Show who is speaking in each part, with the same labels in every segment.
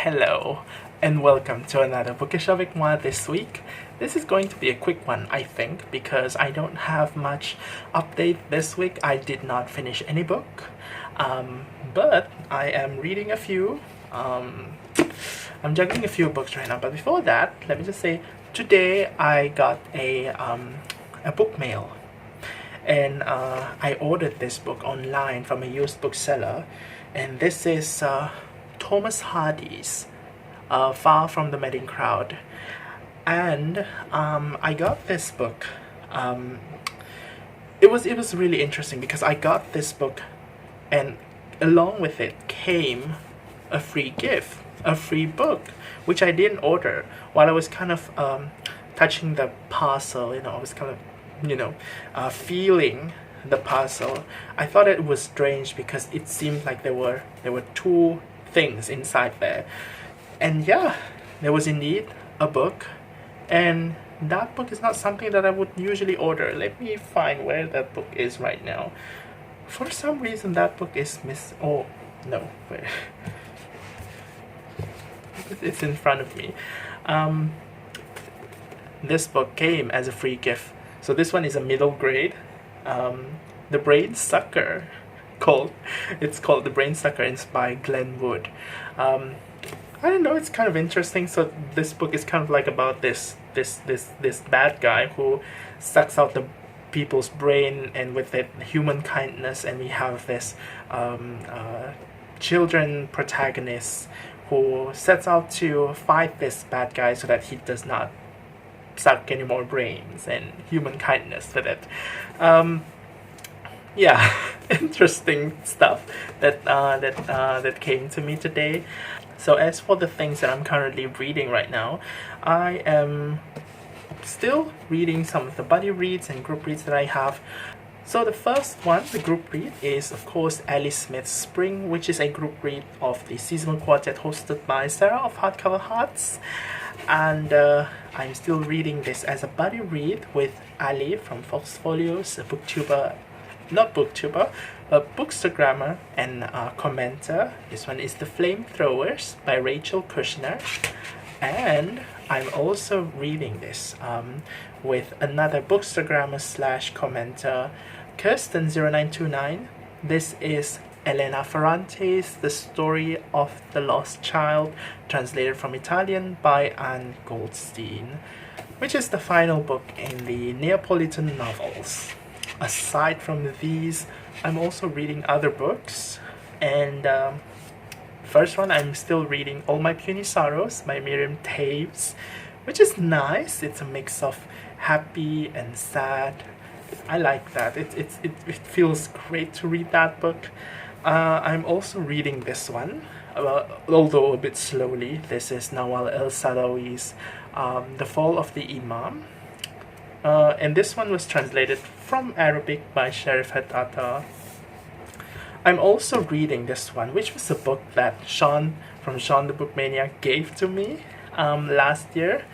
Speaker 1: Hello, and welcome to another Bookish avec moi this week. This is going to be a quick one, I think, because I don't have much update this week. I did not finish any book, but I am reading a few. I'm juggling a few books right now, but before that, let me just say, today I got a book mail. And I ordered this book online from a used bookseller, and this is Thomas Hardy's Far from the Madding Crowd. And I got this book. It was really interesting because I got this book, and along with it came a free gift, a free book, which I didn't order. While I was kind of touching the parcel, I was kind of feeling the parcel, I thought it was strange because it seemed like there were two things inside there. And yeah, there was indeed a book, and that book is not something that I would usually order. Let me find where that book is right now. For some reason that book is oh no, where it's in front of me. This book came as a free gift. So this one is a middle grade. The Brain Sucker, it's called The Brain Sucker. It's by Glenn Wood. I don't know, it's kind of interesting. So this book is kind of like about this bad guy who sucks out the people's brain, and with it human kindness, and we have this children protagonist who sets out to fight this bad guy so that he does not suck any more brains, and human kindness with it. Yeah, interesting stuff that came to me today. So as for the things that I'm currently reading right now, I am still reading some of the buddy reads and group reads that I have. So the first one, the group read, is of course Alice Smith's Spring, which is a group read of the seasonal quartet hosted by Sarah of Hardcover Hearts. And I'm still reading this as a buddy read with Ali from Fox Folios, a bookstagrammer and commenter. This one is The Flamethrowers by Rachel Kushner. And I'm also reading this with another bookstagrammer / commenter, Kirsten0929. This is Elena Ferrante's The Story of the Lost Child, translated from Italian by Anne Goldstein, which is the final book in the Neapolitan novels. Aside from these, I'm also reading other books, and first one, I'm still reading All My Puny Sorrows by Miriam Toews, which is nice. It's a mix of happy and sad. I like that. It feels great to read that book. I'm also reading this one, although a bit slowly. This is Nawal el-Saadawi's The Fall of the Imam. And this one was translated from Arabic by Sherif Hetata. I'm also reading this one, which was a book that Sean from Sean the Book Maniac gave to me last year.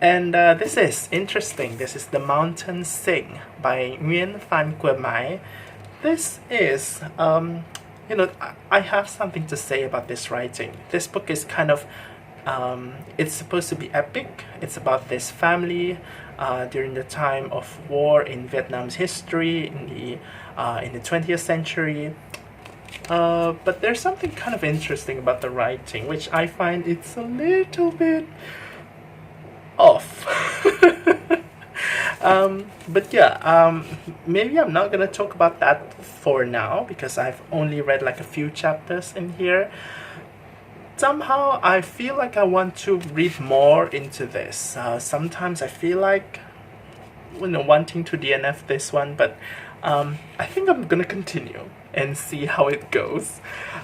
Speaker 1: And this is interesting. This is The Mountains Sing by Nguyễn Phan. This is, I have something to say about this writing. This book is kind of, it's supposed to be epic. It's about this family during the time of war in Vietnam's history in the 20th century. But there's something kind of interesting about the writing, which I find it's a little bit off. But yeah, maybe I'm not gonna talk about that for now because I've only read like a few chapters in here. Somehow I feel like I want to read more into this. Sometimes I feel like wanting to DNF this one, but I think I'm gonna continue and see how it goes.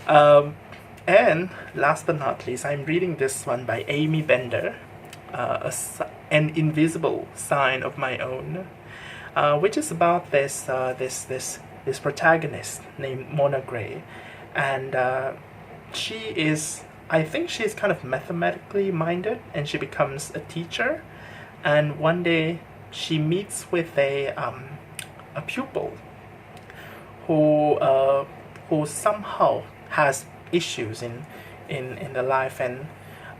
Speaker 1: And last but not least, I'm reading this one by Aimee Bender, An Invisible Sign of My Own, which is about this protagonist named Mona Gray, and I think she's kind of mathematically minded, and she becomes a teacher, and one day she meets with a pupil who somehow has issues in in the life, and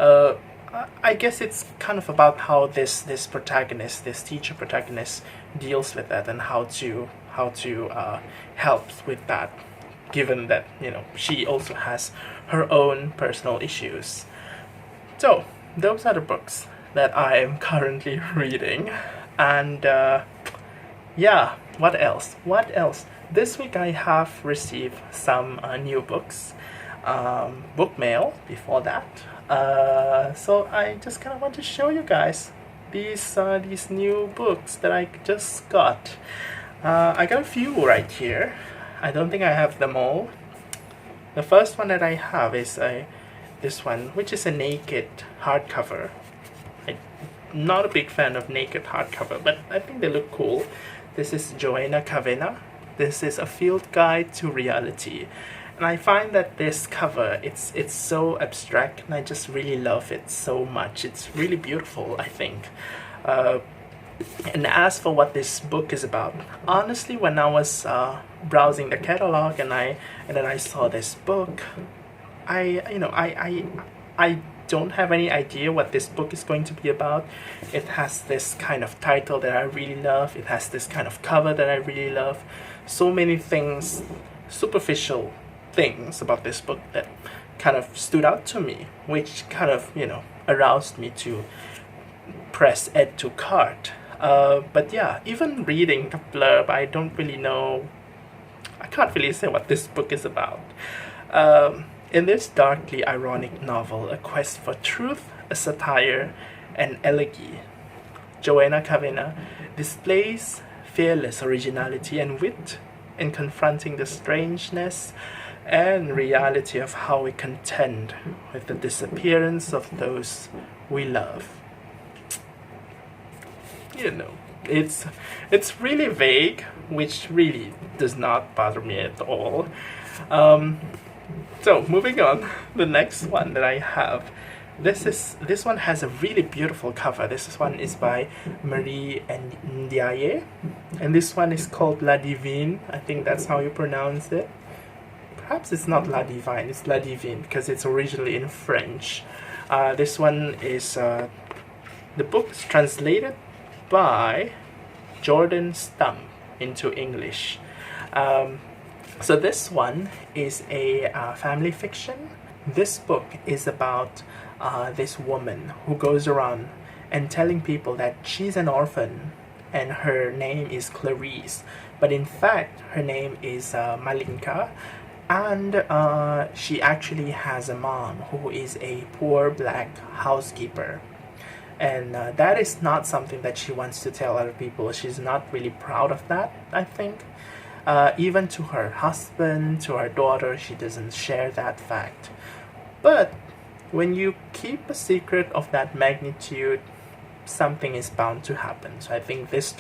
Speaker 1: I guess it's kind of about how this protagonist, this teacher protagonist, deals with that, and how to help with that, given that she also has her own personal issues. So those are the books that I am currently reading, and yeah, what else? This week I have received some new books, book mail before that. So I just kind of want to show you guys these new books that I just got. I got a few right here. I don't think I have them all. The first one that I have is this one, which is a naked hardcover. I'm not a big fan of naked hardcover, but I think they look cool. This is Joanna Kavenna. This is a field guide to reality. And I find that this cover, it's so abstract, and I just really love it so much. It's really beautiful, I think. And as for what this book is about, honestly, when I was browsing the catalog and then I saw this book, I don't have any idea what this book is going to be about. It has this kind of title that I really love. It has this kind of cover that I really love. So many things, superficial things about this book that kind of stood out to me, which kind of aroused me to press add to cart. But yeah, even reading the blurb, I don't really know. I can't really say what this book is about. In this darkly ironic novel, A Quest for Truth, a Satire, and Elegy, Joanna Kavenna displays fearless originality and wit in confronting the strangeness and reality of how we contend with the disappearance of those we love. It's really vague, which really does not bother me at all. So moving on, the next one that I have, this one has a really beautiful cover. This one is by Miriam and NDiaye, and this one is called Ladivine. I think that's how you pronounce it. Perhaps it's not Ladivine, it's Ladivine, because it's originally in French. This one is the book is translated by Jordan Stump into English. So this one is a family fiction. This book is about this woman who goes around and telling people that she's an orphan and her name is Clarice, but in fact her name is Malinka, and she actually has a mom who is a poor black housekeeper. And that is not something that she wants to tell other people. She's not really proud of that, I think. Even to her husband, to her daughter, she doesn't share that fact. But when you keep a secret of that magnitude, something is bound to happen. So I think this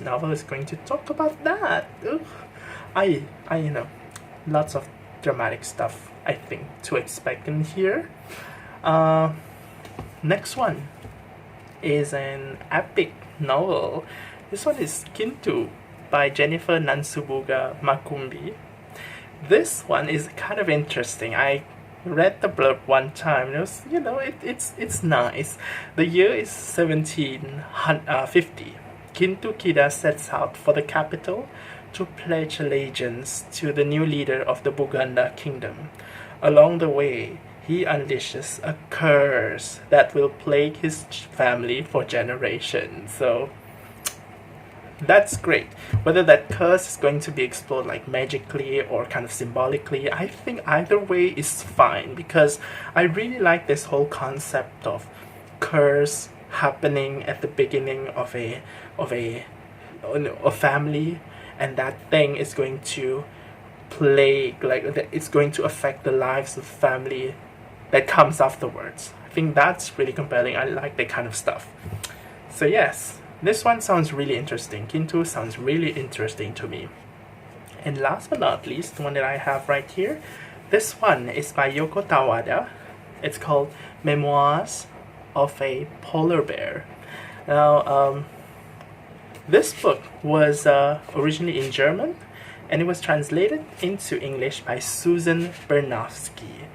Speaker 1: novel is going to talk about that. I lots of dramatic stuff, I think, to expect in here. Next one is an epic novel. This one is Kintu by Jennifer Nansubuga Makumbi. This one is kind of interesting. I read the blurb one time. It was, it's nice. The year is 1750. Kintu Kida sets out for the capital to pledge allegiance to the new leader of the Buganda kingdom. Along the way, he unleashes a curse that will plague his family for generations. So that's great. Whether that curse is going to be explored like magically or kind of symbolically, I think either way is fine, because I really like this whole concept of curse happening at the beginning of a family, and that thing is going to plague, like it's going to affect the lives of family that comes afterwards. I think that's really compelling. I like that kind of stuff. So yes, this one sounds really interesting. Kintu sounds really interesting to me. And last but not least, the one that I have right here, this one is by Yōko Tawada. It's called Memoirs of a Polar Bear. Now, this book was originally in German, and it was translated into English by Susan Bernofsky.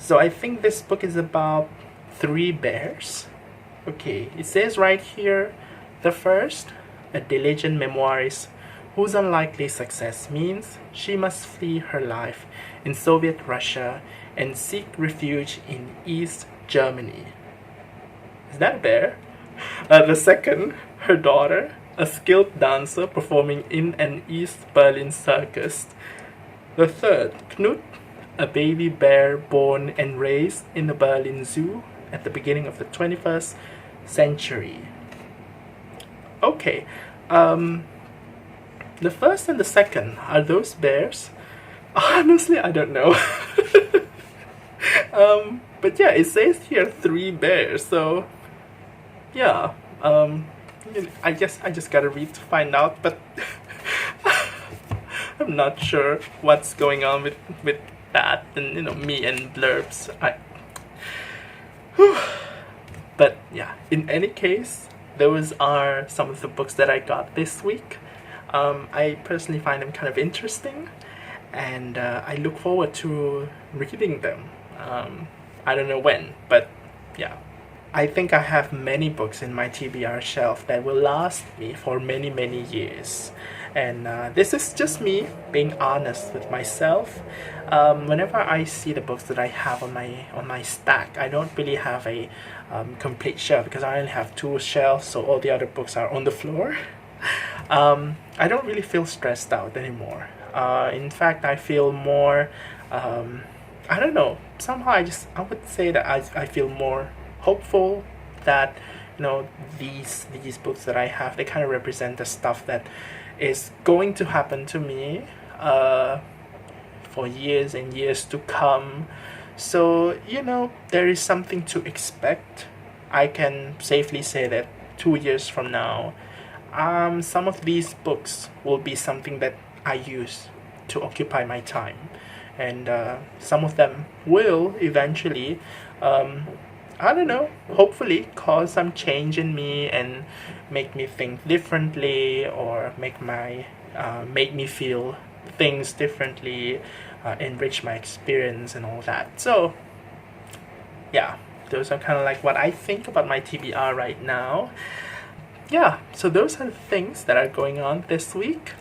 Speaker 1: So I think this book is about 3 bears. Okay, it says right here, the first, a diligent memoirist whose unlikely success means she must flee her life in Soviet Russia and seek refuge in East Germany. Is that a bear? The second, her daughter, a skilled dancer performing in an East Berlin circus. The third, Knut, a baby bear born and raised in the Berlin Zoo at the beginning of the 21st century. Okay, the first and the second, are those bears? Honestly, I don't know. But yeah, it says here 3 bears, so yeah, I guess I just gotta read to find out, but I'm not sure what's going on with that, and me and blurbs. But yeah, in any case, those are some of the books that I got this week. I personally find them kind of interesting, and I look forward to reading them. I don't know when, but yeah. I think I have many books in my TBR shelf that will last me for many, many years. And this is just me being honest with myself. Whenever I see the books that I have on my stack, I don't really have a complete shelf because I only have 2 shelves, so all the other books are on the floor. I don't really feel stressed out anymore. In fact, I feel more, I don't know, somehow I would say that I feel more hopeful that these books that I have, they kind of represent the stuff that is going to happen to me for years and years to come. So there is something to expect. I can safely say that 2 years from now, some of these books will be something that I use to occupy my time, and some of them will eventually I don't know, hopefully cause some change in me and make me think differently, or make me feel things differently, enrich my experience and all that. So yeah, those are kind of like what I think about my TBR right now. Yeah, so those are the things that are going on this week,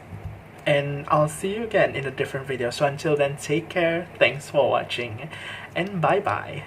Speaker 1: and I'll see you again in a different video. So until then, take care, thanks for watching, and bye bye.